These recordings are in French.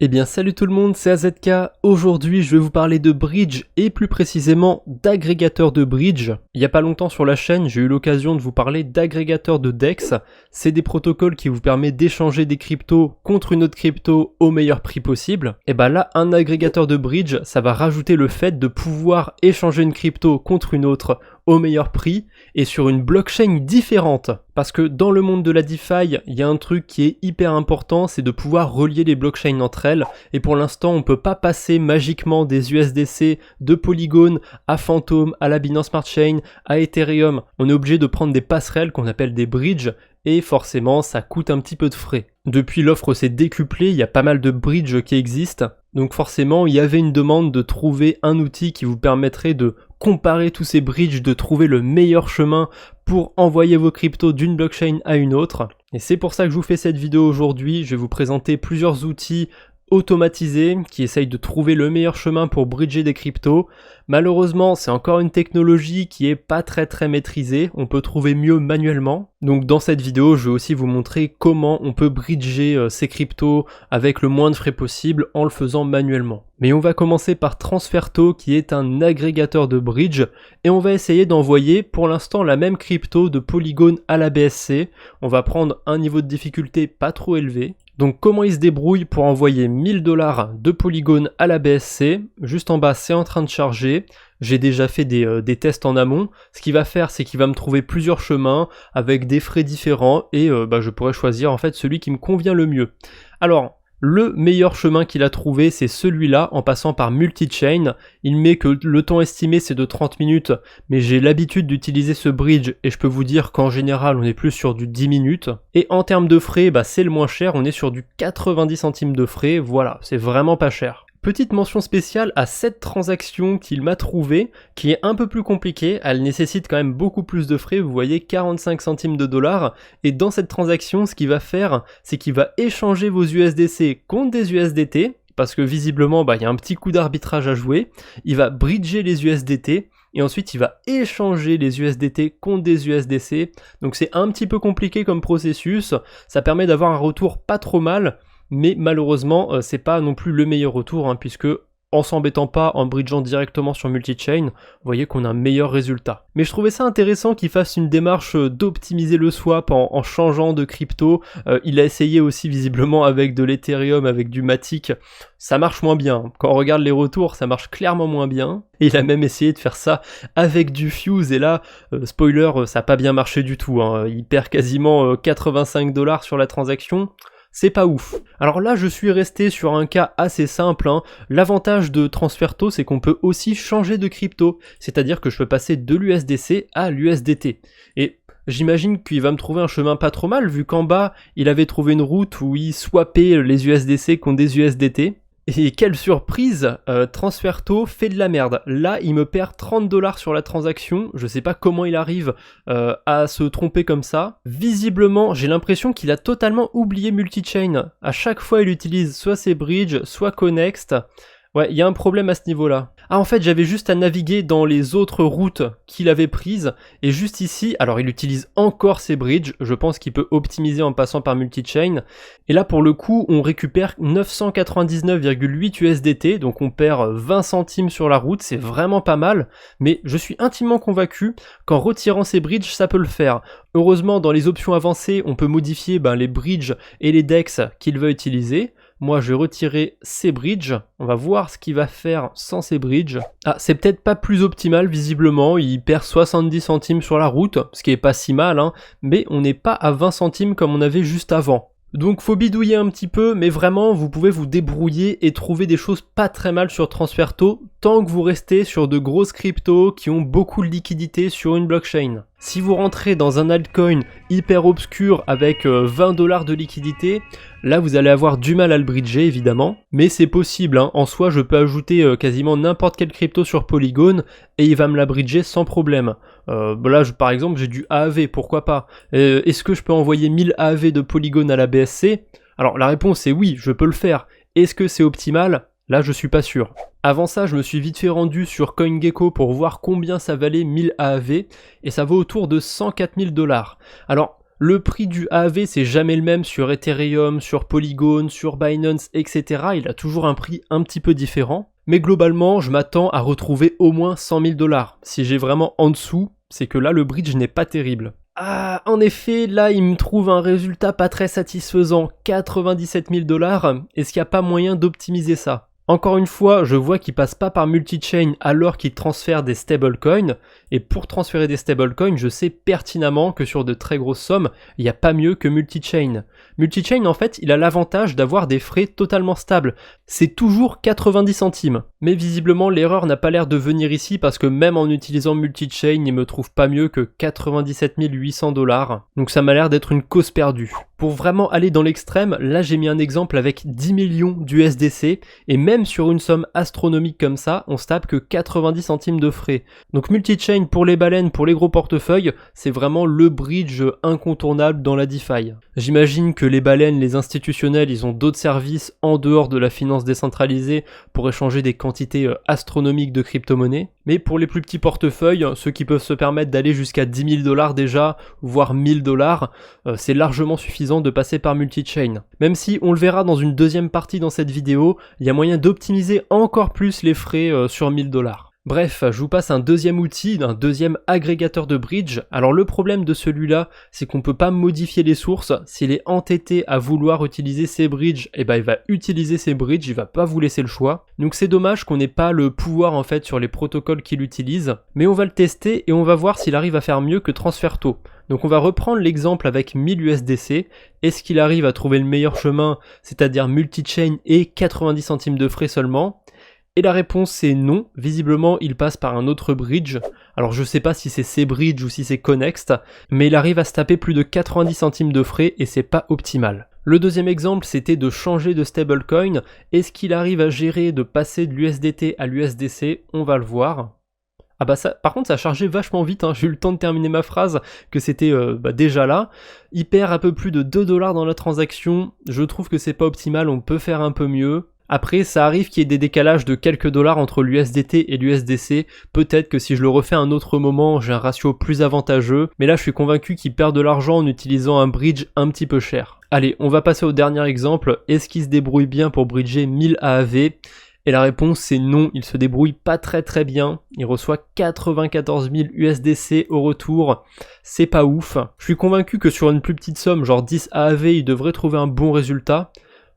Eh bien salut tout le monde, c'est AZK. Aujourd'hui je vais vous parler de bridge et plus précisément d'agrégateurs de bridge. Il n'y a pas longtemps sur la chaîne j'ai eu l'occasion de vous parler d'agrégateurs de DEX. C'est des protocoles qui vous permettent d'échanger des cryptos contre une autre crypto au meilleur prix possible. Et bah là un agrégateur de bridge ça va rajouter le fait de pouvoir échanger une crypto contre une autre au meilleur prix et sur une blockchain différente. Parce que dans le monde de la DeFi, il y a un truc qui est hyper important, c'est de pouvoir relier les blockchains entre elles. Et pour l'instant, on peut pas passer magiquement des USDC de Polygon à Phantom, à la Binance Smart Chain, à Ethereum. On est obligé de prendre des passerelles qu'on appelle des bridges. Et forcément, ça coûte un petit peu de frais. Depuis l'offre s'est décuplée, il y a pas mal de bridges qui existent. Donc forcément, il y avait une demande de trouver un outil qui vous permettrait de comparer tous ces bridges, de trouver le meilleur chemin pour envoyer vos cryptos d'une blockchain à une autre. Et c'est pour ça que je vous fais cette vidéo aujourd'hui. Je vais vous présenter plusieurs outils automatisés qui essayent de trouver le meilleur chemin pour bridger des cryptos. Malheureusement, c'est encore une technologie qui est pas très maîtrisée, on peut trouver mieux manuellement. Donc dans cette vidéo, je vais aussi vous montrer comment on peut bridger ces cryptos avec le moins de frais possible en le faisant manuellement. Mais on va commencer par Transferto qui est un agrégateur de bridge et on va essayer d'envoyer pour l'instant la même crypto de Polygon à la BSC. On va prendre un niveau de difficulté pas trop élevé. Donc comment il se débrouille pour envoyer 1000$ de Polygon à la BSC? Juste en bas c'est en train de charger, j'ai déjà fait des tests en amont. Ce qu'il va faire c'est qu'il va me trouver plusieurs chemins avec des frais différents et je pourrais choisir en fait celui qui me convient le mieux. Alors le meilleur chemin qu'il a trouvé, c'est celui-là, en passant par multi-chain. Il met que le temps estimé, c'est de 30 minutes, mais j'ai l'habitude d'utiliser ce bridge, et je peux vous dire qu'en général, on est plus sur du 10 minutes. Et en termes de frais, c'est le moins cher, on est sur du 90 centimes de frais, voilà, c'est vraiment pas cher. Petite mention spéciale à cette transaction qu'il m'a trouvée, qui est un peu plus compliquée, elle nécessite quand même beaucoup plus de frais, vous voyez 45 centimes de dollars, et dans cette transaction, ce qu'il va faire, c'est qu'il va échanger vos USDC contre des USDT, parce que visiblement, il y a un petit coup d'arbitrage à jouer, il va bridger les USDT, et ensuite il va échanger les USDT contre des USDC, donc c'est un petit peu compliqué comme processus, ça permet d'avoir un retour pas trop mal, mais malheureusement, c'est pas non plus le meilleur retour, puisque en s'embêtant pas, en bridgeant directement sur multi-chain, vous voyez qu'on a un meilleur résultat. Mais je trouvais ça intéressant qu'il fasse une démarche d'optimiser le swap en changeant de crypto. Il a essayé aussi visiblement avec de l'Ethereum, avec du Matic. Ça marche moins bien. Quand on regarde les retours, ça marche clairement moins bien. Et il a même essayé de faire ça avec du Fuse. Et là, spoiler, ça n'a pas bien marché du tout. Il perd quasiment 85$ sur la transaction. C'est pas ouf. Alors là, je suis resté sur un cas assez simple. L'avantage de Transferto, c'est qu'on peut aussi changer de crypto. C'est-à-dire que je peux passer de l'USDC à l'USDT. Et j'imagine qu'il va me trouver un chemin pas trop mal, vu qu'en bas, il avait trouvé une route où il swappait les USDC contre des USDT. Et quelle surprise, Transferto fait de la merde. Là, il me perd 30$ sur la transaction. Je sais pas comment il arrive à se tromper comme ça. Visiblement, j'ai l'impression qu'il a totalement oublié multi-chain. À chaque fois, il utilise soit ses bridges, soit Connext. Ouais, il y a un problème à ce niveau-là. Ah, en fait, j'avais juste à naviguer dans les autres routes qu'il avait prises. Et juste ici, alors il utilise encore ses bridges. Je pense qu'il peut optimiser en passant par multi-chain. Et là, pour le coup, on récupère 999,8 USDT. Donc on perd 20 centimes sur la route. C'est vraiment pas mal. Mais je suis intimement convaincu qu'en retirant ses bridges, ça peut le faire. Heureusement, dans les options avancées, on peut modifier les bridges et les DEX qu'il veut utiliser. Moi, je vais retirer ces bridges. On va voir ce qu'il va faire sans ces bridges. Ah, c'est peut-être pas plus optimal, visiblement. Il perd 70 centimes sur la route, ce qui est pas si mal, mais on n'est pas à 20 centimes comme on avait juste avant. Donc faut bidouiller un petit peu, mais vraiment vous pouvez vous débrouiller et trouver des choses pas très mal sur Transferto, tant que vous restez sur de grosses cryptos qui ont beaucoup de liquidité sur une blockchain. Si vous rentrez dans un altcoin hyper obscur avec 20$ de liquidité, là vous allez avoir du mal à le bridger évidemment, mais c'est possible, en soi je peux ajouter quasiment n'importe quelle crypto sur Polygon et il va me la bridger sans problème. Là par exemple j'ai du AAV, pourquoi pas. Est-ce que je peux envoyer 1000 AAV de Polygon à la BSC? Alors la réponse est oui, je peux le faire. Est-ce que c'est optimal? Là, je suis pas sûr. Avant ça, je me suis vite fait rendu sur CoinGecko pour voir combien ça valait 1000 AAV, et ça vaut autour de 104 000 $. Alors, Le prix du AAV c'est jamais le même sur Ethereum, sur Polygon, sur Binance, etc. Il a toujours un prix un petit peu différent. Mais globalement, je m'attends à retrouver au moins 100 000 $. Si j'ai vraiment en dessous, c'est que là le bridge n'est pas terrible. Ah, en effet, là il me trouve un résultat pas très satisfaisant, 97 000 $. Est-ce qu'il n'y a pas moyen d'optimiser ça ? Encore une fois, je vois qu'il passe pas par multi-chain alors qu'il transfère des stablecoins, et pour transférer des stablecoins, je sais pertinemment que sur de très grosses sommes, il n'y a pas mieux que multi-chain. Multi-chain, en fait, il a l'avantage d'avoir des frais totalement stables. C'est toujours 90 centimes. Mais visiblement, l'erreur n'a pas l'air de venir ici parce que même en utilisant multi-chain, il me trouve pas mieux que 97 800 $. Donc ça m'a l'air d'être une cause perdue. Pour vraiment aller dans l'extrême, là j'ai mis un exemple avec 10 millions d'USDC, et même sur une somme astronomique comme ça, on se tape que 90 centimes de frais. Donc multi-chain pour les baleines, pour les gros portefeuilles, c'est vraiment le bridge incontournable dans la DeFi. J'imagine que les baleines, les institutionnels, ils ont d'autres services en dehors de la finance décentralisée pour échanger des quantités astronomiques de crypto-monnaies. Mais pour les plus petits portefeuilles, ceux qui peuvent se permettre d'aller jusqu'à 10 000 $ déjà, voire 1000 $, c'est largement suffisant de passer par multi-chain. Même si, on le verra dans une deuxième partie dans cette vidéo, il y a moyen d'optimiser encore plus les frais sur 1000 $. Bref, je vous passe un deuxième outil, un deuxième agrégateur de bridge. Alors le problème de celui-là, c'est qu'on peut pas modifier les sources. S'il est entêté à vouloir utiliser ces bridges, il va utiliser ces bridges, il va pas vous laisser le choix. Donc c'est dommage qu'on n'ait pas le pouvoir en fait sur les protocoles qu'il utilise. Mais on va le tester et on va voir s'il arrive à faire mieux que TransferTo. Donc on va reprendre l'exemple avec 1000 USDC. Est-ce qu'il arrive à trouver le meilleur chemin, c'est-à-dire multi-chain et 90 centimes de frais seulement ? Et la réponse c'est non, visiblement il passe par un autre bridge. Alors je sais pas si c'est C-Bridge ou si c'est Connext, mais il arrive à se taper plus de 90 centimes de frais et c'est pas optimal. Le deuxième exemple c'était de changer de stablecoin. Est-ce qu'il arrive à gérer de passer de l'USDT à l'USDC ? On va le voir. Ah bah ça, par contre ça a chargé vachement vite, j'ai eu le temps de terminer ma phrase, que c'était déjà là. Il perd un peu plus de 2 $ dans la transaction, je trouve que c'est pas optimal, on peut faire un peu mieux. Après, ça arrive qu'il y ait des décalages de quelques dollars entre l'USDT et l'USDC. Peut-être que si je le refais à un autre moment, j'ai un ratio plus avantageux. Mais là, je suis convaincu qu'il perd de l'argent en utilisant un bridge un petit peu cher. Allez, on va passer au dernier exemple. Est-ce qu'il se débrouille bien pour bridger 1000 AAV ? Et la réponse c'est non, il se débrouille pas très bien. Il reçoit 94 000 USDC au retour. C'est pas ouf. Je suis convaincu que sur une plus petite somme, genre 10 AAV, il devrait trouver un bon résultat.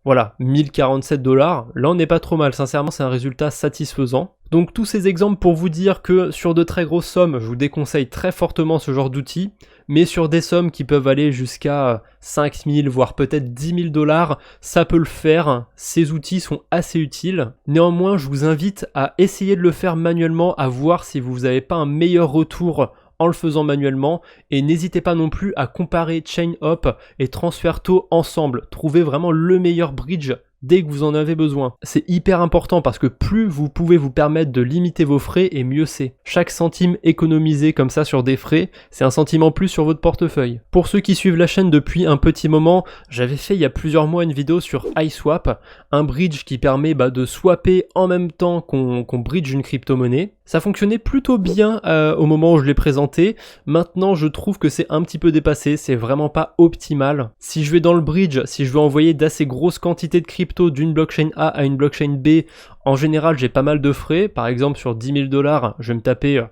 Voilà, 1047 $, là on n'est pas trop mal, sincèrement c'est un résultat satisfaisant. Donc tous ces exemples pour vous dire que sur de très grosses sommes, je vous déconseille très fortement ce genre d'outils, mais sur des sommes qui peuvent aller jusqu'à 5000 voire peut-être 10 000 $, ça peut le faire, ces outils sont assez utiles. Néanmoins je vous invite à essayer de le faire manuellement, à voir si vous n'avez pas un meilleur retour en le faisant manuellement, et n'hésitez pas non plus à comparer ChainHop et TransferTo ensemble, trouvez vraiment le meilleur bridge dès que vous en avez besoin. C'est hyper important parce que plus vous pouvez vous permettre de limiter vos frais et mieux c'est. Chaque centime économisé comme ça sur des frais, c'est un centime en plus sur votre portefeuille. Pour ceux qui suivent la chaîne depuis un petit moment, j'avais fait il y a plusieurs mois une vidéo sur iSwap, un bridge qui permet de swapper en même temps qu'on bridge une crypto-monnaie. Ça fonctionnait plutôt bien au moment où je l'ai présenté. Maintenant, je trouve que c'est un petit peu dépassé, c'est vraiment pas optimal. Si je vais dans le bridge, si je veux envoyer d'assez grosses quantités de crypto d'une blockchain A à une blockchain B, en général, j'ai pas mal de frais. Par exemple, sur 10 000 $, je vais me taper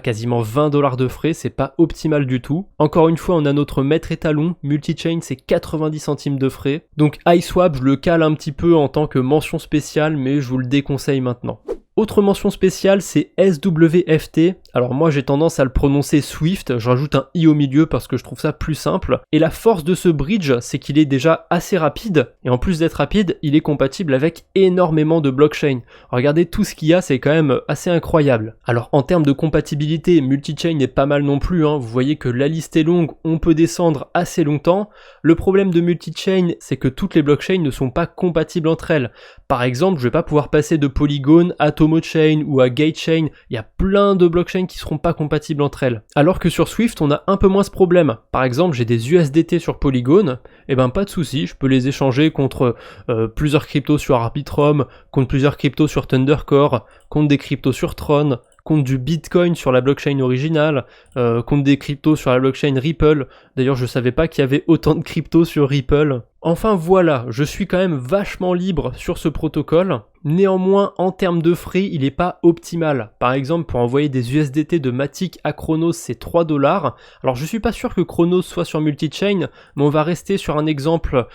quasiment 20 $ de frais, c'est pas optimal du tout. Encore une fois, on a notre maître étalon, multi-chain, c'est 90 centimes de frais. Donc iSwap, je le cale un petit peu en tant que mention spéciale, mais je vous le déconseille maintenant. Autre mention spéciale, c'est SWFT. Alors moi j'ai tendance à le prononcer Swift, je rajoute un i au milieu parce que je trouve ça plus simple. Et la force de ce bridge, c'est qu'il est déjà assez rapide, et en plus d'être rapide, il est compatible avec énormément de blockchains. Regardez tout ce qu'il y a, c'est quand même assez incroyable. Alors en termes de compatibilité, multi-chain est pas mal non plus, vous voyez que la liste est longue, on peut descendre assez longtemps. Le problème de multi-chain, c'est que toutes les blockchains ne sont pas compatibles entre elles. Par exemple, je vais pas pouvoir passer de Polygon à TomoChain ou à GateChain, il y a plein de blockchains qui seront pas compatibles entre elles. Alors que sur Swift, on a un peu moins ce problème. Par exemple, j'ai des USDT sur Polygon, et pas de souci, je peux les échanger contre plusieurs cryptos sur Arbitrum, contre plusieurs cryptos sur Thundercore, contre des cryptos sur Tron, contre du Bitcoin sur la blockchain originale, contre des cryptos sur la blockchain Ripple. D'ailleurs, je savais pas qu'il y avait autant de cryptos sur Ripple. Enfin voilà, je suis quand même vachement libre sur ce protocole. Néanmoins, en termes de frais, il n'est pas optimal. Par exemple, pour envoyer des USDT de Matic à Chronos, c'est 3$. Alors je suis pas sûr que Chronos soit sur multi-chain, mais on va rester sur un exemple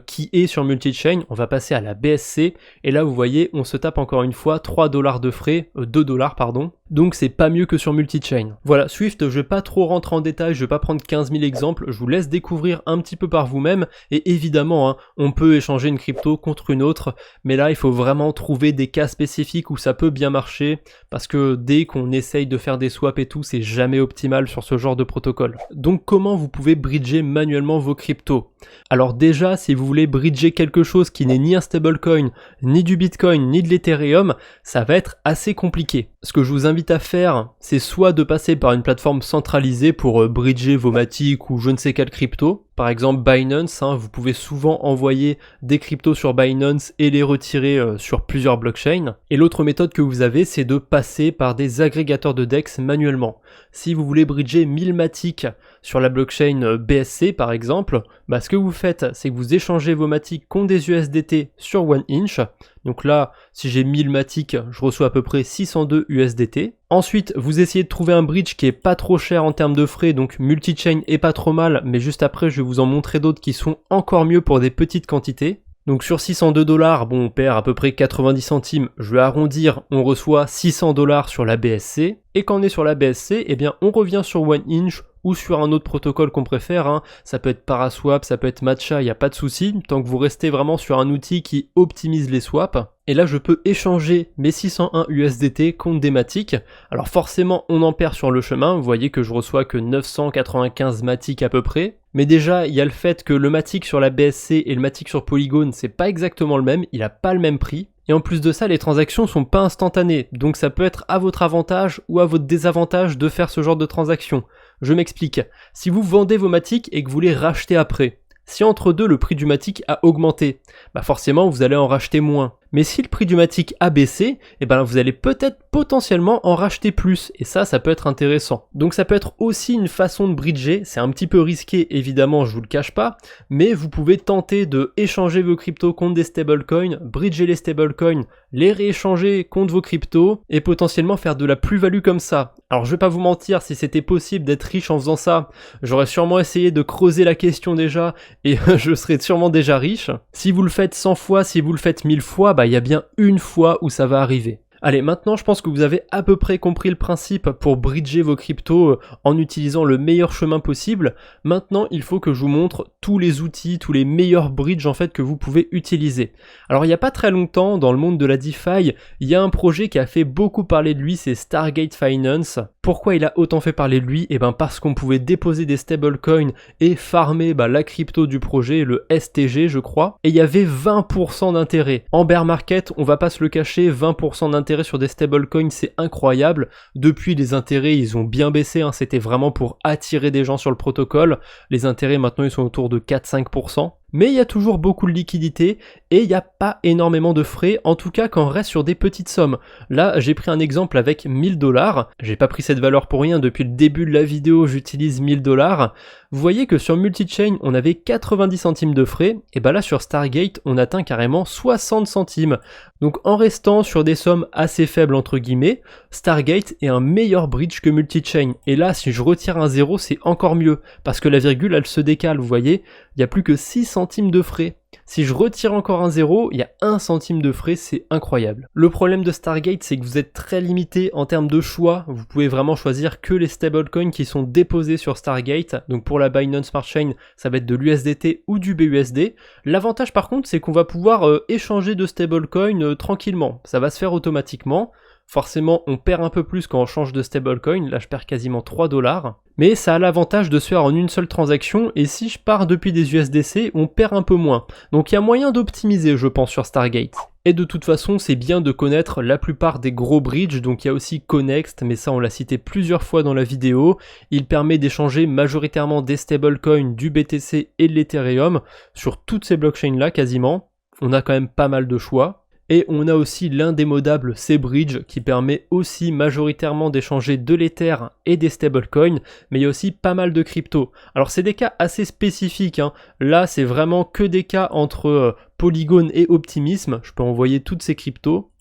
qui est sur multi-chain. On va passer à la BSC, et là vous voyez, on se tape encore une fois 3$ de frais, 2$, pardon. Donc c'est pas mieux que sur multi-chain. Voilà, Swift, je vais pas trop rentrer en détail, je vais pas prendre 15 000 exemples, je vous laisse découvrir un petit peu par vous-même, et évidemment, on peut échanger une crypto contre une autre, mais là il faut vraiment trouver des cas spécifiques où ça peut bien marcher, parce que dès qu'on essaye de faire des swaps et tout, c'est jamais optimal sur ce genre de protocole. Donc comment vous pouvez bridger manuellement vos cryptos? Alors déjà, si vous voulez bridger quelque chose qui n'est ni un stablecoin, ni du Bitcoin, ni de l'Ethereum, ça va être assez compliqué. Ce que je vous invite à faire, c'est soit de passer par une plateforme centralisée pour bridger vos Matic ou je ne sais quelle crypto. Par exemple Binance, vous pouvez souvent envoyer des cryptos sur Binance et les retirer sur plusieurs blockchains. Et l'autre méthode que vous avez, c'est de passer par des agrégateurs de DEX manuellement. Si vous voulez bridger 1000 Matic sur la blockchain BSC par exemple, ce que vous faites, c'est que vous échangez vos Matic contre des USDT sur OneInch. Donc là, si j'ai 1000 Matic, je reçois à peu près 602 USDT. Ensuite, vous essayez de trouver un bridge qui est pas trop cher en termes de frais, donc multi-chain est pas trop mal, mais juste après, je vais vous en montrer d'autres qui sont encore mieux pour des petites quantités. Donc sur 602$, bon, on perd à peu près 90 centimes, je vais arrondir, on reçoit 600$ sur la BSC. Et quand on est sur la BSC, eh bien on revient sur OneInch ou sur un autre protocole qu'on préfère, ça peut être Paraswap, ça peut être Matcha, il n'y a pas de souci, tant que vous restez vraiment sur un outil qui optimise les swaps. Et là je peux échanger mes 601 USDT contre des Matic. Alors forcément on en perd sur le chemin, vous voyez que je reçois que 995 Matic à peu près. Mais déjà il y a le fait que le Matic sur la BSC et le Matic sur Polygon c'est pas exactement le même, il a pas le même prix. Et en plus de ça, les transactions sont pas instantanées, donc ça peut être à votre avantage ou à votre désavantage de faire ce genre de transaction. Je m'explique. Si vous vendez vos Matic et que vous les rachetez après, si entre deux le prix du Matic a augmenté, forcément vous allez en racheter moins. Mais si le prix du Matic a baissé, vous allez peut-être potentiellement en racheter plus, et ça peut être intéressant. Donc ça peut être aussi une façon de bridger, c'est un petit peu risqué évidemment, je vous le cache pas, mais vous pouvez tenter de échanger vos cryptos contre des stablecoins, bridger les stablecoins, les rééchanger contre vos cryptos, et potentiellement faire de la plus-value comme ça. Alors je vais pas vous mentir, si c'était possible d'être riche en faisant ça, j'aurais sûrement essayé de creuser la question déjà, et je serais sûrement déjà riche. Si vous le faites 100 fois, si vous le faites 1000 fois, il y a bien une fois où ça va arriver. Allez, maintenant je pense que vous avez à peu près compris le principe pour bridger vos cryptos en utilisant le meilleur chemin possible. Maintenant, il faut que je vous montre tous les outils, tous les meilleurs bridges en fait que vous pouvez utiliser. Alors il n'y a pas très longtemps, dans le monde de la DeFi, il y a un projet qui a fait beaucoup parler de lui, c'est Stargate Finance. Pourquoi il a autant fait parler de lui? Parce qu'on pouvait déposer des stablecoins et farmer la crypto du projet, le STG je crois, et il y avait 20% d'intérêt. En bear market, on va pas se le cacher, 20% d'intérêt sur des stablecoins, c'est incroyable. Depuis, les intérêts, ils ont bien baissé, c'était vraiment pour attirer des gens sur le protocole. Les intérêts, maintenant, ils sont autour de 4-5%. Mais il y a toujours beaucoup de liquidités et il n'y a pas énormément de frais, en tout cas quand on reste sur des petites sommes. Là, j'ai pris un exemple avec 1000$. J'ai pas pris cette valeur pour rien, depuis le début de la vidéo, j'utilise 1000$. Vous voyez que sur Multichain, on avait 90 centimes de frais, et là sur Stargate, on atteint carrément 60 centimes. Donc en restant sur des sommes assez faibles entre guillemets, Stargate est un meilleur bridge que Multichain. Et là, si je retire un 0, c'est encore mieux, parce que la virgule, elle se décale, vous voyez, il n'y a plus que 6 centimes de frais. Si je retire encore un 0, il y a 1 centime de frais, c'est incroyable. Le problème de Stargate, c'est que vous êtes très limité en termes de choix. Vous pouvez vraiment choisir que les stablecoins qui sont déposés sur Stargate. Donc pour la Binance Smart Chain, ça va être de l'USDT ou du BUSD. L'avantage par contre, c'est qu'on va pouvoir échanger de stablecoins tranquillement. Ça va se faire automatiquement. Forcément, on perd un peu plus quand on change de stablecoin, là je perds quasiment 3$, mais ça a l'avantage de se faire en une seule transaction, et si je pars depuis des USDC, on perd un peu moins. Donc il y a moyen d'optimiser, je pense, sur Stargate. Et de toute façon, c'est bien de connaître la plupart des gros bridges, donc il y a aussi Connext, mais ça on l'a cité plusieurs fois dans la vidéo. Il permet d'échanger majoritairement des stablecoins, du BTC et de l'Ethereum, sur toutes ces blockchains là quasiment. On a quand même pas mal de choix. Et on a aussi l'indémodable C-Bridge qui permet aussi majoritairement d'échanger de l'Ether et des stablecoins, mais il y a aussi pas mal de crypto. Alors c'est des cas assez spécifiques, hein. Là c'est vraiment que des cas entre Polygon et Optimism, je peux envoyer toutes ces cryptos.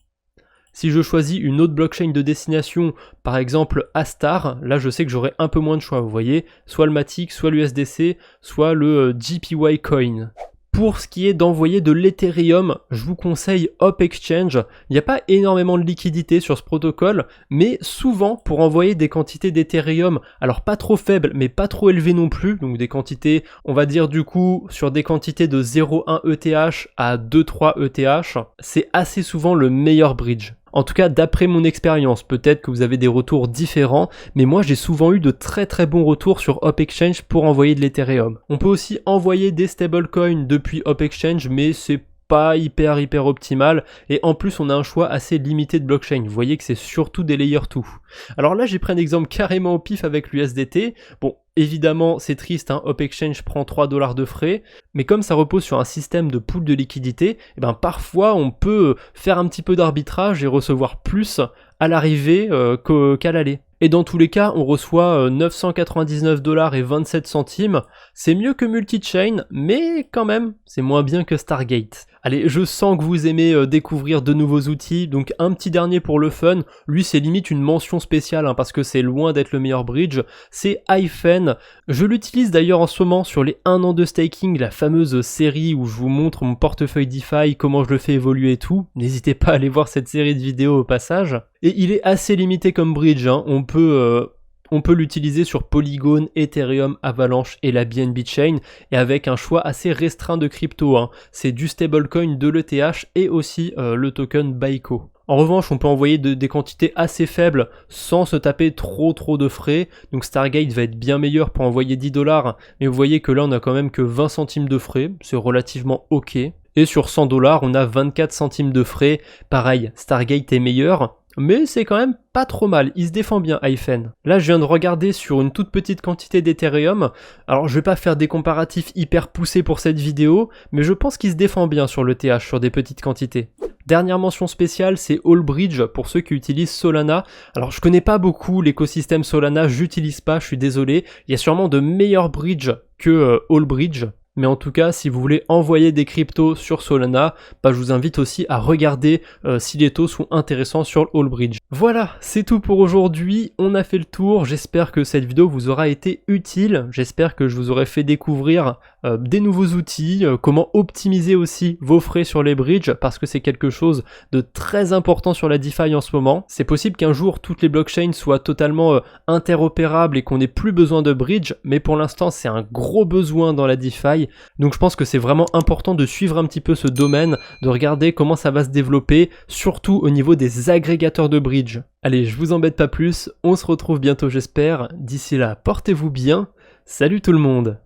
Si je choisis une autre blockchain de destination, par exemple Astar, là je sais que j'aurai un peu moins de choix, vous voyez, soit le Matic, soit l'USDC, soit le JPY Coin. Pour ce qui est d'envoyer de l'Ethereum, je vous conseille Hop Exchange. Il n'y a pas énormément de liquidité sur ce protocole, mais souvent pour envoyer des quantités d'Ethereum, alors pas trop faibles, mais pas trop élevées non plus, donc des quantités, on va dire du coup, sur des quantités de 0,1 ETH à 2,3 ETH, c'est assez souvent le meilleur bridge. En tout cas, d'après mon expérience, peut-être que vous avez des retours différents, mais moi j'ai souvent eu de très bons retours sur Hop Exchange pour envoyer de l'Ethereum. On peut aussi envoyer des stablecoins depuis Hop Exchange, mais c'est pas hyper optimal, et en plus on a un choix assez limité de blockchain. Vous voyez que c'est surtout des layer 2. Alors là j'ai pris un exemple carrément au pif avec l'USDT. Bon, évidemment c'est triste, hein, Hop Exchange prend 3 $ de frais, mais comme ça repose sur un système de pool de liquidité, et ben parfois on peut faire un petit peu d'arbitrage et recevoir plus à l'arrivée qu'à l'aller. Et dans tous les cas, on reçoit 999 $ et 27 centimes. C'est mieux que Multichain, mais quand même, c'est moins bien que Stargate. Allez, je sens que vous aimez découvrir de nouveaux outils, donc un petit dernier pour le fun. Lui, c'est limite une mention spéciale, hein, parce que c'est loin d'être le meilleur bridge. C'est Hyphen. Je l'utilise d'ailleurs en ce moment sur les 1 an de staking, la fameuse série où je vous montre mon portefeuille DeFi, comment je le fais évoluer et tout. N'hésitez pas à aller voir cette série de vidéos au passage. Et il est assez limité comme bridge, hein. On peut l'utiliser sur Polygon, Ethereum, Avalanche et la BNB Chain, et avec un choix assez restreint de crypto, hein. C'est du stablecoin, de l'ETH et aussi le token BAYCO. En revanche, on peut envoyer des quantités assez faibles sans se taper trop de frais. Donc Stargate va être bien meilleur pour envoyer 10 $, mais vous voyez que là on a quand même que 20 centimes de frais, c'est relativement ok. Et sur 100 $, on a 24 centimes de frais. Pareil, Stargate est meilleur, mais c'est quand même pas trop mal, il se défend bien Hyphen. Là je viens de regarder sur une toute petite quantité d'Ethereum, alors je vais pas faire des comparatifs hyper poussés pour cette vidéo, mais je pense qu'il se défend bien sur l'ETH sur des petites quantités. Dernière mention spéciale, c'est Allbridge pour ceux qui utilisent Solana. Alors je connais pas beaucoup l'écosystème Solana, j'utilise pas, je suis désolé, il y a sûrement de meilleurs bridges que Allbridge. Mais en tout cas, si vous voulez envoyer des cryptos sur Solana, je vous invite aussi à regarder si les taux sont intéressants sur Allbridge. Voilà, c'est tout pour aujourd'hui, on a fait le tour, j'espère que cette vidéo vous aura été utile, j'espère que je vous aurai fait découvrir des nouveaux outils, comment optimiser aussi vos frais sur les bridges, parce que c'est quelque chose de très important sur la DeFi en ce moment. C'est possible qu'un jour toutes les blockchains soient totalement interopérables et qu'on n'ait plus besoin de bridge, mais pour l'instant c'est un gros besoin dans la DeFi. Donc je pense que c'est vraiment important de suivre un petit peu ce domaine, de regarder comment ça va se développer, surtout au niveau des agrégateurs de bridge. Allez, je vous embête pas plus, on se retrouve bientôt j'espère, d'ici là portez-vous bien, salut tout le monde!